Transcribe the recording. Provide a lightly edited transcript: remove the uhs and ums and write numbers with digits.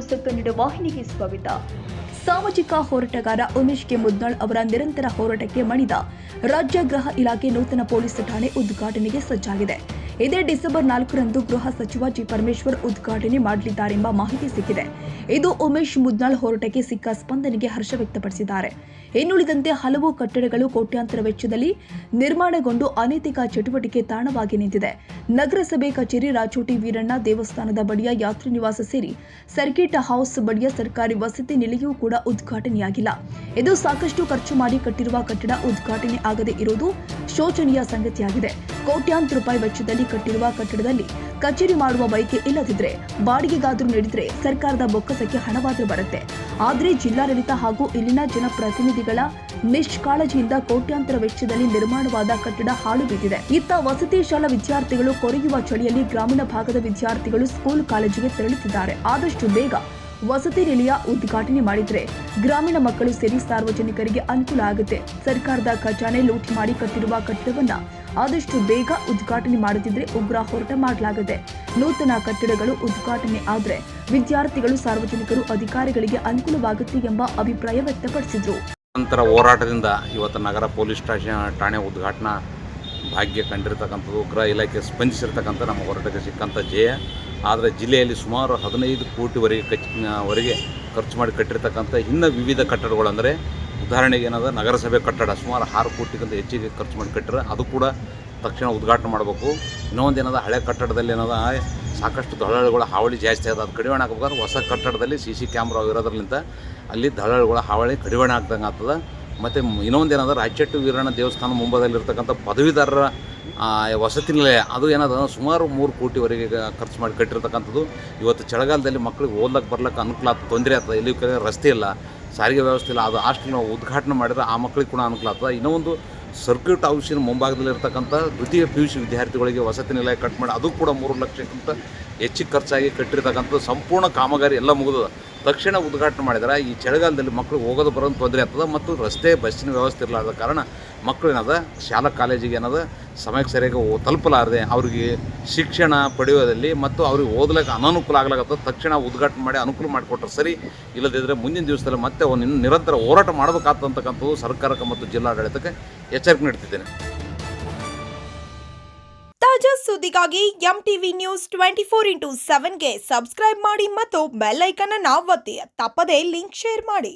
News Kannada ವಾಹಿನಿಗೆ ಸ್ವಾಗತ. ಸಾಮಾಜಿಕ ಹೋರಾಟಗಾರ ಉಮೇಶ್ ಕೆ ಮುದ್ನಾಳ್ ಅವರ ನಿರಂತರ ಹೋರಾಟಕ್ಕೆ ಮಣಿದ ರಾಜ್ಯ ಗೃಹ ಇಲಾಖೆ ನೂತನ ಪೊಲೀಸ್ ಠಾಣೆ ಉದ್ಘಾಟನೆಗೆ ಸಜ್ಜಾಗಿದೆ. ಇದೇ ಡಿಸೆಂಬರ್ 4ರಂದು ಗೃಹ ಸಚಿವ ಜಿ ಪರಮೇಶ್ವರ್ ಉದ್ಘಾಟನೆ ಮಾಡಲಿದ್ದಾರೆಂಬ ಮಾಹಿತಿ ಸಿಕ್ಕಿದೆ. ಇದು ಉಮೇಶ್ ಮುದ್ನಾಳ್ ಹೋರಾಟಕ್ಕೆ ಸಿಕ್ಕ ಸ್ಪಂದನೆಗೆ ಹರ್ಷ ವ್ಯಕ್ತಪಡಿಸಿದ್ದಾರೆ. ಇನ್ನುಳಿದಂತೆ ಹಲವು ಕಟ್ಟಡಗಳು ಕೋಟ್ಯಾಂತರ ವೆಚ್ಚದಲ್ಲಿ ನಿರ್ಮಾಣಗೊಂಡು ಅನೈತಿಕ ಚಟುವಟಿಕೆ ತಾಣವಾಗಿ ನಿಂತಿದೆ. ನಗರಸಭೆ ಕಚೇರಿ, ರಾಚೋಟಿ ವೀರಣ್ಣ ದೇವಸ್ಥಾನದ ಬಳಿಯ ಯಾತ್ರಿ ನಿವಾಸ ಸೇರಿ ಸರ್ಕಿಟ್ ಹೌಸ್ ಬಳಿಯ ಸರ್ಕಾರಿ ವಸತಿ ನಿಲಯವೂ ಕೂಡ ಉದ್ಘಾಟನೆಯಾಗಿಲ್ಲ. ಇದು ಸಾಕಷ್ಟು ಖರ್ಚು ಮಾಡಿ ಕಟ್ಟಿರುವ ಕಟ್ಟಡ ಉದ್ಘಾಟನೆ ಆಗದೇ ಇರುವುದು ಶೋಚನೀಯ ಸಂಗತಿಯಾಗಿದೆ. ಕೋಟ್ಯಾಂತರ ರೂಪಾಯಿ ವೆಚ್ಚದಲ್ಲಿ ಕಟ್ಟಿರುವ ಕಟ್ಟಡದಲ್ಲಿ ಕಚೇರಿ ಮಾಡುವ ಬಯಕೆ ಇಲ್ಲದಿದ್ರೆ ಬಾಡಿಗೆಗಾದರೂ ನೀಡಿದ್ರೆ ಸರ್ಕಾರದ ಬೊಕ್ಕಸಕ್ಕೆ ಹಣವಾದರೂ ಬರುತ್ತೆ. ಆದರೆ ಜಿಲ್ಲಾಡಳಿತ ಹಾಗೂ ಇಲ್ಲಿನ ಜನಪ್ರತಿನಿಧಿಗಳ ನಿಷ್ಕಾಳಜಿಯಿಂದ ಕೋಟ್ಯಾಂತರ ವೆಚ್ಚದಲ್ಲಿ ನಿರ್ಮಾಣವಾದ ಕಟ್ಟಡ ಹಾಳು ಬಿದ್ದಿದೆ. ಇತ್ತ ವಸತಿ ಶಾಲಾ ವಿದ್ಯಾರ್ಥಿಗಳು ಕೊರೆಯುವ ಚಳಿಯಲ್ಲಿ ಗ್ರಾಮೀಣ ಭಾಗದ ವಿದ್ಯಾರ್ಥಿಗಳು ಸ್ಕೂಲ್ ಕಾಲೇಜಿಗೆ ತೆರಳುತ್ತಿದ್ದಾರೆ. ಆದಷ್ಟು ಬೇಗ ವಸತಿ ನಿಲಯ ಉದ್ಘಾಟನೆ ಮಾಡಿದ್ರೆ ಗ್ರಾಮೀಣ ಮಕ್ಕಳು ಸೇರಿ ಸಾರ್ವಜನಿಕರಿಗೆ ಅನುಕೂಲ ಆಗುತ್ತೆ. ಸರ್ಕಾರದ ಖಜಾನೆ ಲೂಟಿ ಮಾಡಿ ಕಟ್ಟಿರುವ ಕಟ್ಟಡವನ್ನ ಆದಷ್ಟು ಬೇಗ ಉದ್ಘಾಟನೆ ಮಾಡುತ್ತಿದ್ರೆ ಉಗ್ರ ಹೋರಾಟ ಮಾಡಲಾಗುತ್ತೆ. ನೂತನ ಕಟ್ಟಡಗಳು ಉದ್ಘಾಟನೆ ಆದ್ರೆ ವಿದ್ಯಾರ್ಥಿಗಳು, ಸಾರ್ವಜನಿಕರು, ಅಧಿಕಾರಿಗಳಿಗೆ ಅನುಕೂಲವಾಗುತ್ತೆ ಎಂಬ ಅಭಿಪ್ರಾಯ ವ್ಯಕ್ತಪಡಿಸಿದ್ರು. ನಂತರ ಹೋರಾಟದಿಂದ ಇವತ್ತು ನಗರ ಪೊಲೀಸ್ ಠಾಣೆ ಉದ್ಘಾಟನಾ ಭಾಗ್ಯ ಕಂಡಿರ್ತಕ್ಕಂಥದ್ದು ಗೃಹ ಇಲಾಖೆ ಸ್ಪಂದಿಸಿರ್ತಕ್ಕಂಥ ನಮ್ಮ ಹೋರಾಟಕ್ಕೆ ಸಿಕ್ಕಂಥ ಜಯ. ಆದರೆ ಜಿಲ್ಲೆಯಲ್ಲಿ ಸುಮಾರು 15 ಕೋಟಿವರೆಗೆ ಖರ್ಚು ಮಾಡಿ ಕಟ್ಟಿರ್ತಕ್ಕಂಥ ಇನ್ನು ವಿವಿಧ ಕಟ್ಟಡಗಳು, ಅಂದರೆ ಉದಾಹರಣೆಗೆ ಏನದ ನಗರಸಭೆ ಕಟ್ಟಡ ಸುಮಾರು 6 ಕೋಟಿಗಿಂತ ಹೆಚ್ಚಿಗೆ ಖರ್ಚು ಮಾಡಿ ಕಟ್ಟಿರ, ಅದು ಕೂಡ ತಕ್ಷಣ ಉದ್ಘಾಟನೆ ಮಾಡಬೇಕು. ಇನ್ನೊಂದು ಏನದ ಹಳೆ ಕಟ್ಟಡದಲ್ಲಿ ಏನದ ಸಾಕಷ್ಟು ದಳ್ಳಾಳಿಗಳ ಹಾವಳಿ ಜಾಸ್ತಿ ಅದ, ಅದು ಕಡಿವಾಣ ಹಾಕಬೇಕಾದ್ರೆ ಹೊಸ ಕಟ್ಟಡದಲ್ಲಿ CC ಕ್ಯಾಮ್ರಾ ಇರೋದ್ರಲ್ಲಿಂದ ಅಲ್ಲಿ ದಳ್ಳಾಳಿಗಳ ಹಾವಳಿ ಕಡಿವಾಣ ಆಗ್ದಂಗೆ ಆಗ್ತದೆ. ಮತ್ತು ಇನ್ನೊಂದು ಏನದ ರಾಚೋಟಿ ವೀರಣ್ಣ ದೇವಸ್ಥಾನ ಮುಂಭಾಗದಲ್ಲಿರ್ತಕ್ಕಂಥ ಪದವೀಧರರ ವಸತಿ ನಿಲಯ, ಅದು ಏನದ ಸುಮಾರು 3 ಕೋಟಿವರೆಗೆ ಖರ್ಚು ಮಾಡಿ ಕಟ್ಟಿರ್ತಕ್ಕಂಥದ್ದು. ಇವತ್ತು ಚಳಿಗಾಲದಲ್ಲಿ ಮಕ್ಕಳಿಗೆ ಓದ್ಲಕ್ಕೆ ಬರ್ಲಿಕ್ಕೆ ಅನುಕೂಲ ಆಗ್ತದೆ, ತೊಂದರೆ ಆಗ್ತದೆ. ಇಲ್ಲಿ ರಸ್ತೆ ಇಲ್ಲ, ಸಾರಿಗೆ ವ್ಯವಸ್ಥೆ ಇಲ್ಲ. ಅದು ಹಾಸ್ಟೆಲ್ ನಾವು ಉದ್ಘಾಟನೆ ಮಾಡಿದ್ರೆ ಆ ಮಕ್ಕಳಿಗೆ ಕೂಡ ಅನುಕೂಲ ಆಗ್ತದೆ. ಇನ್ನೊಂದು ಸರ್ಕ್ಯೂಟ್ ಹೌಸಿನ ಮುಂಭಾಗದಲ್ಲಿರ್ತಕ್ಕಂಥ ದ್ವಿತೀಯ PUC ವಿದ್ಯಾರ್ಥಿಗಳಿಗೆ ವಸತಿ ನಿಲಯ ಕಟ್ ಮಾಡಿ ಅದು ಕೂಡ 3 ಲಕ್ಷಕ್ಕಿಂತ ಹೆಚ್ಚಿಗೆ ಖರ್ಚಾಗಿ ಕಟ್ಟಿರ್ತಕ್ಕಂಥದ್ದು. ಸಂಪೂರ್ಣ ಕಾಮಗಾರಿ ಎಲ್ಲ ಮುಗಿದ ತಕ್ಷಣ ಉದ್ಘಾಟನೆ ಮಾಡಿದ್ರೆ ಈ ಚಳಿಗಾಲದಲ್ಲಿ ಮಕ್ಕಳು ಹೋಗೋದು ಬರೋದು ತೊಂದರೆ ಆಗ್ತದೆ. ಮತ್ತು ರಸ್ತೆ ಬಸ್ಸಿನ ವ್ಯವಸ್ಥೆ ಇರಲಾರ್ದ ಕಾರಣ ಮಕ್ಕಳು ಏನದ ಶಾಲಾ ಕಾಲೇಜಿಗೆ ಏನದ ಸಮಯಕ್ಕೆ ಸರಿಯಾಗಿ ತಲುಪಲಾರದೆ ಅವ್ರಿಗೆ ಶಿಕ್ಷಣ ಪಡೆಯೋದಲ್ಲಿ ಮತ್ತು ಅವ್ರಿಗೆ ಓದಲಿಕ್ಕೆ ಅನಾನುಕೂಲ ಆಗ್ಲಾಗತ್ತದ. ತಕ್ಷಣ ಉದ್ಘಾಟನೆ ಮಾಡಿ ಅನುಕೂಲ ಮಾಡಿಕೊಟ್ರೆ ಸರಿ, ಇಲ್ಲದಿದ್ದರೆ ಮುಂದಿನ ದಿವಸದಲ್ಲಿ ಮತ್ತೆ ಒಂದು ನಿರಂತರ ಹೋರಾಟ ಮಾಡಬೇಕಾಗ್ತಕ್ಕಂಥದ್ದು ಸರ್ಕಾರಕ್ಕೆ ಮತ್ತು ಜಿಲ್ಲಾಡಳಿತಕ್ಕೆ ಎಚ್ಚರಿಕೆ ನೀಡ್ತಿದ್ದೇನೆ. ತಾಜಾ ಸುದ್ದಿಗಾಗಿ MTV ನ್ಯೂಸ್ 24x7ಗೆ ಸಬ್ಸ್ಕ್ರೈಬ್ ಮಾಡಿ ಮತ್ತು ಬೆಲ್ ಐಕಾನ್ ಅನ್ನು ಒತ್ತಿ. ತಪ್ಪದೇ ಲಿಂಕ್ ಶೇರ್ ಮಾಡಿ.